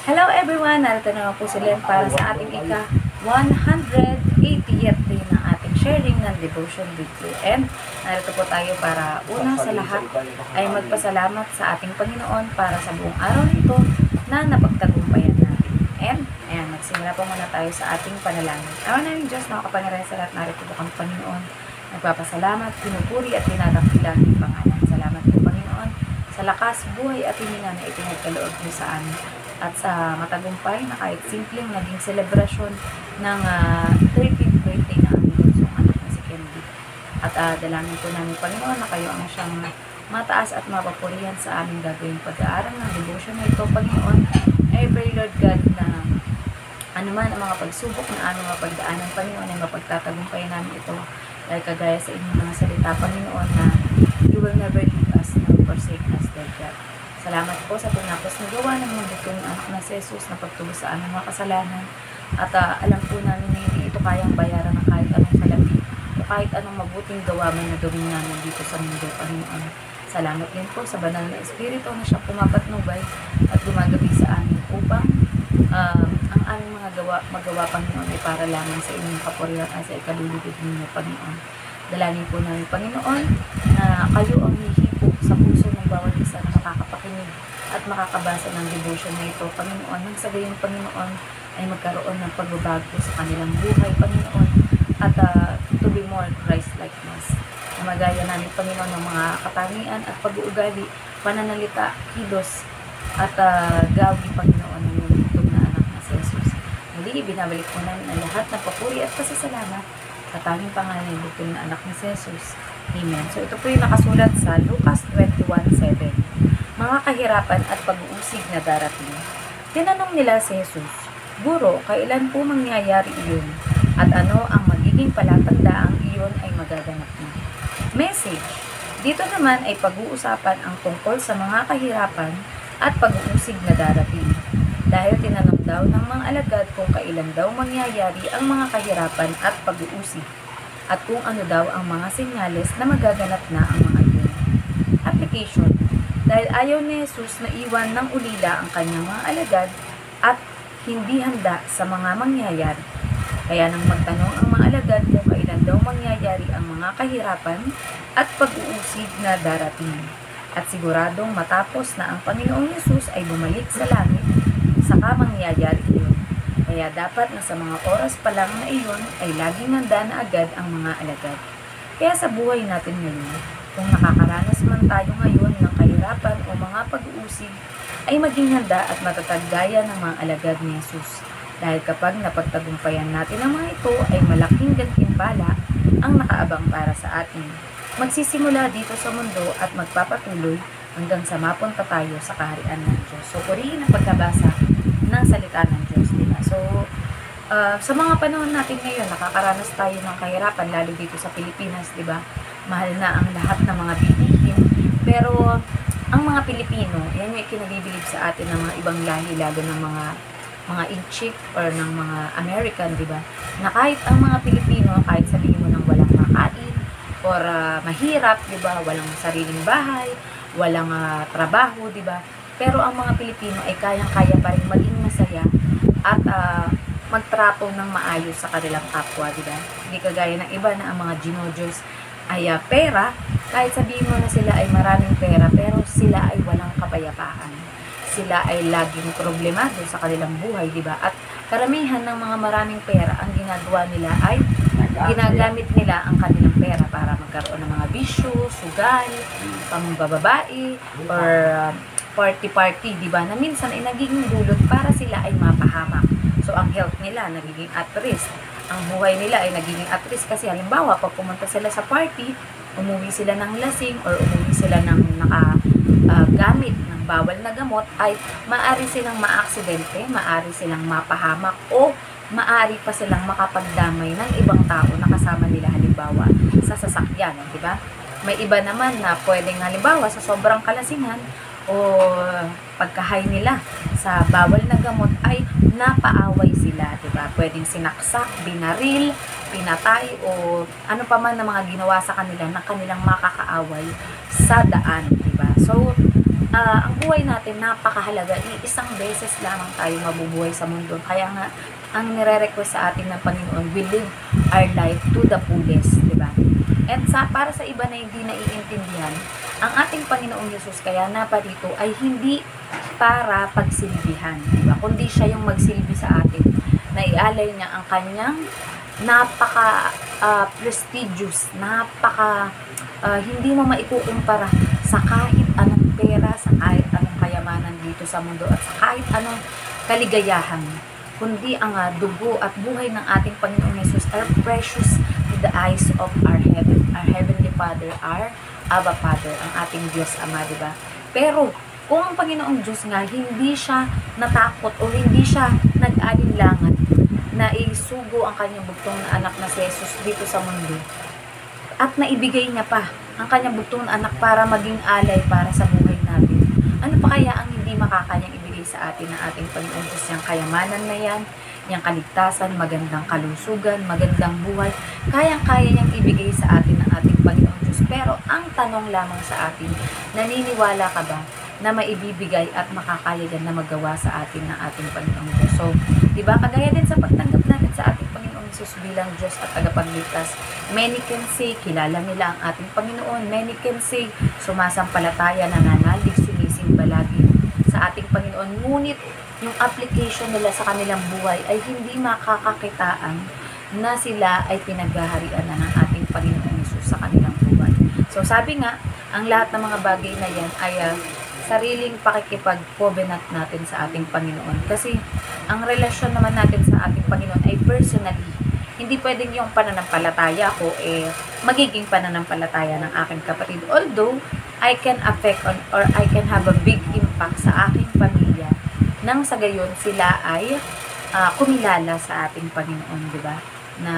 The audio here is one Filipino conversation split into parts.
Hello everyone! Narito naman po sila para sa ating ika-180th day ng ating sharing ng devotion weekly. And narito po tayo para una sa lahat ay magpasalamat sa ating Panginoon para sa buong araw nito na napagtagumpayan natin. And ayan, magsimula po muna tayo sa ating panalangin. Awa namin Diyos na makapangyarihan sa lahat, narito po kami Panginoon. Nagpapasalamat, pinupuri at tinadakila ng pangalan. Salamat po Panginoon sa lakas, buhay at hininga na ipinagkaloob niyo sa amin. At sa matagumpay na kahit simpleng naging selebrasyon ng 13th birthday na aming bunsong anak na si Kennedy. At dalangin po namin Panginoon na kayo ang siyang mataas at mapapurihan sa aming gagawing pag-aaral ng devotion na ito, Panginoon. I pray Lord God na anuman ang mga pagsubok na aming mapagdaanan, Panginoon, ay mapagtatagumpayan namin ito. Dahil kagaya sa inyong mga salita, Panginoon, na you will never leave us nor forsake us, Lord God. Salamat po sa tinapos na gawa ng mga bukong anak na si Jesus na pagtubos sa aming mga kasalanan. At alam po namin na hindi ito kayang bayaran ng kahit anong salapi o kahit anong mabuting gawa man na gawin namin dito sa mundo, Panginoon. Salamat din po sa banal na Espiritu na siyang pumapatnubay at gumagabi sa amin upang ang aming mga magawa, Panginoon, ay para lamang sa inyong kapurihan at sa ikalulugod ninyo, Panginoon. Dalangin po namin, Panginoon, na kayo ang hihipo sa puso ng bawat isa na makakapakinig at makakabasa ng devotion na ito, Panginoon. Nang sa gayong, Panginoon, ay magkaroon ng pagbabago sa kanilang buhay, Panginoon, at to be more Christ-likeness. Na magaya namin, Panginoon, ng mga katangian at pag-uugali, pananalita, kilos, at gawi, Panginoon, ng lulugtog na anak na si Jesus. Muli, binabalik po namin ang lahat ng papuri at pasasalamat sa tanging pangalan ng lulugtog na anak ni si Jesus. Amen. So, ito po yung nakasulat sa Lucas 21:7. Mga kahirapan at pag-uusig na darating. Tinanong nila si Jesus, Guro, kailan po mangyayari iyon? At ano ang magiging palatandaang iyon ay magaganap na? Message. Dito naman ay pag-uusapan ang tungkol sa mga kahirapan at pag-uusig na darating. Dahil tinanong daw ng mga alagad kung kailan daw mangyayari ang mga kahirapan at pag-uusig at kung ano daw ang mga senyales na magaganap na ang mga iyon. Application. Dahil ayaw ni Jesus na iwan ng ulila ang kanyang mga alagad at hindi handa sa mga mangyayari. Kaya nang magtanong ang mga alagad kung kailan daw mangyayari ang mga kahirapan at pag-uusig na darating. At siguradong matapos na ang Panginoong Jesus ay bumalik sa langit, saka mangyayari iyon. Kaya dapat na sa mga oras pa lang na iyon ay laging handa na agad ang mga alagad. Kaya sa buhay natin ngayon, kung nakakaranas man tayo ngayon ng kahirapan o mga pag-uusig, ay maging handa at matatag gaya ng mga alagad ni Jesus. Dahil kapag napagtagumpayan natin ang mga ito, ay malaking gantimpala ang nakaabang para sa atin. Magsisimula dito sa mundo at magpapatuloy hanggang sa mapunta tayo sa kaharian ng Diyos. So, purihin ang pagkabasa ng salita ng Diyos. Diba? So, sa mga panahon natin ngayon, nakakaranas tayo ng kahirapan, lalo dito sa Pilipinas, diba? Mahal na ang lahat ng mga bilihin. Pero, ang mga Pilipino, yan yung kinabibilib sa atin ng mga ibang lahi, lalo ng mga Inchik or ng mga American, diba? Na kahit ang mga Pilipino, kahit sabihin mo ng walang makain, or mahirap, diba? Walang sariling bahay, walang trabaho, diba? Pero ang mga Pilipino ay kayang-kaya pa rin maging masaya at magtrato ng maayos sa kanilang kapwa, diba? Hindi kagaya ng iba na ang mga ginojos ay pera, kahit sabihin mo na sila ay maraming pera, pero sila ay walang kapayapaan. Sila ay laging problemado sa kanilang buhay, diba? At karamihan ng mga maraming pera, ang ginagawa nila ay ginagamit nila ang kanilang pera para magkaroon ng mga bisyo, sugal, pambababae, or party-party, diba? Na minsan ay nagiging dulot para sila ay mapahamak. So, ang health nila nagiging at risk. Ang buhay nila ay nagiging at risk kasi halimbawa, pag pumunta sila sa party, umuwi sila ng lasing or umuwi sila ng nakagamit ng bawal na gamot, ay maaari silang maaksidente, maaari silang mapahamak, o maaari pa silang makapagdamay ng ibang tao na kasama nila halimbawa sa sasakyan, di ba? May iba naman na pwedeng halimbawa sa sobrang kalasingan o pagkahay nila sa bawal na gamot ay napaaway sila, di ba? Pwedeng sinaksak, binaril, pinatay o ano pa man na mga ginawa sa kanila na kanilang makakaaway sa daan, di ba? So, ang buhay natin napakahalaga. Isang beses lamang tayo mabubuhay sa mundo. Kaya nga, ang nire-request sa atin ng Panginoon, we live our life to the fullest, di ba? And para sa iba na hindi naiintindihan, ang ating Panginoong Yesus kaya naparito ay hindi para pagsilbihan, di ba? Kundi siya yung magsilbi sa atin, na ialay niya ang kanyang napaka prestigious, napaka hindi mo maikukumpara sa kahit anong pera, sa kahit anong kayamanan dito sa mundo, at sa kahit anong kaligayahan, kundi ang dugo at buhay ng ating Panginoong Yesus are precious to the eyes of our heaven, our heavenly Father, our Abba Father, ang ating Diyos Ama, diba? Pero kung ang Panginoong Diyos nga hindi siya natakot o hindi siya nag-alinlangan na isugo ang kanyang bugtong na anak na si Jesus dito sa mundo, at naibigay niya pa ang kanyang bugtong na anak para maging alay para sa buhay natin, ano pa kaya ang hindi makakayang ibigay sa atin ng ating Panginoong Diyos? Yung kayamanan na yan, yung kaligtasan, magandang kalusugan, magandang buhay, kayang-kaya niyang ibigay sa atin ng ating Panginoong Diyos. Pero ang tanong lamang sa atin, naniniwala ka ba na maibibigay at makakaya yan na magawa sa atin ng ating Panginoong Diyos? So, diba, kagaya din sa pagtanggap natin sa ating Panginoong Diyos bilang Diyos at tagapagligtas, many can say, kilala nila ang ating Panginoon. Many can say, sumasampalataya, nananalig, sumisimba lagi sa ating Panginoon. Ngunit, yung application nila sa kanilang buhay ay hindi makakakitaan na sila ay pinaghaharian na ng ating Panginoong Yesus sa kanilang buhay. So, sabi nga, ang lahat ng mga bagay na yan ay sariling pakikipag-covenant natin sa ating Panginoon. Kasi, ang relasyon naman natin sa ating Panginoon ay personally. Hindi pwedeng yung pananampalataya ko magiging pananampalataya ng aking kapatid. Although, I can affect or I can have a big impact sa aking pamilya nang sa gayon sila ay kumilala sa ating Panginoon, di ba? Na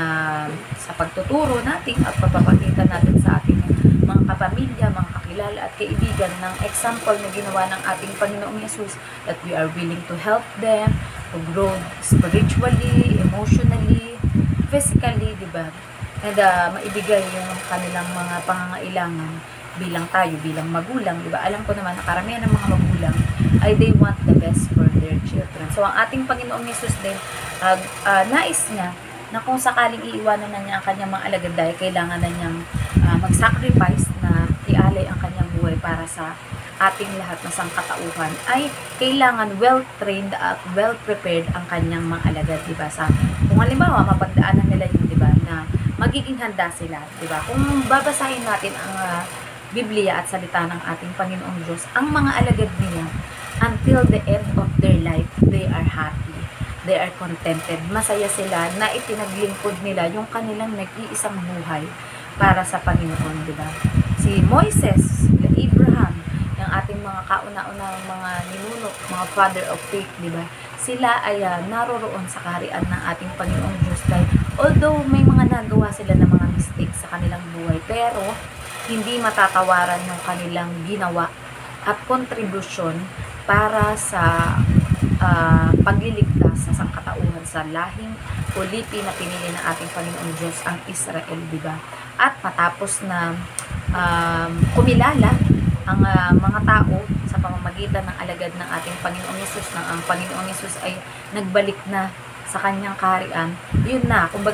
sa pagtuturo natin at pagpapakita natin sa ating mga kapamilya, mga kakilala at kaibigan ng example na ginawa ng ating Panginoong Yesus, that we are willing to help them to grow spiritually, emotionally, physically, di ba? And maibigay yung kanilang mga pangangailangan bilang tayo, bilang magulang, di ba? Alam ko naman na karamihan ng mga magulang ay they want the best for their children. So, ang ating Panginoong Yesus din, nais niya na kung sakaling iiwanan na niya ang kanyang mga alagad dahil kailangan na niyang mag-sacrifice na ialay ang kanyang buhay para sa ating lahat na sangkatauhan, ay kailangan well-trained at well-prepared ang kanyang mga alagad, di ba? Kung halimbawa, mapagdaanan nila yun, di ba, na magiging handa sila, di ba? Kung babasahin natin ang Biblia at salita ng ating Panginoong Diyos, ang mga alagad niya, until the end of their life, they are happy. They are contented. Masaya sila na itinaglingkod nila yung kanilang nag-iisang buhay para sa Panginoon, di ba? Si Moises, Abraham, yung ating mga kauna-unang mga ninuno, mga father of faith, di ba? Sila ay naroroon sa kaharian ng ating Panginoong Diyos. Dahil although may mga nagawa sila ng mga mistakes sa kanilang buhay, pero hindi matatawaran yung kanilang ginawa at kontribusyon para sa pagliligtas sa sangkatauhan sa lahing o lipi na pinili ng ating Panginoong Diyos, ang Israel, diba? At matapos na kumilala ang mga tao sa pamamagitan ng alagad ng ating Panginoong Yesus, nang ang Panginoong Yesus ay nagbalik na sa kanyang kaharian, yun na, kumbaga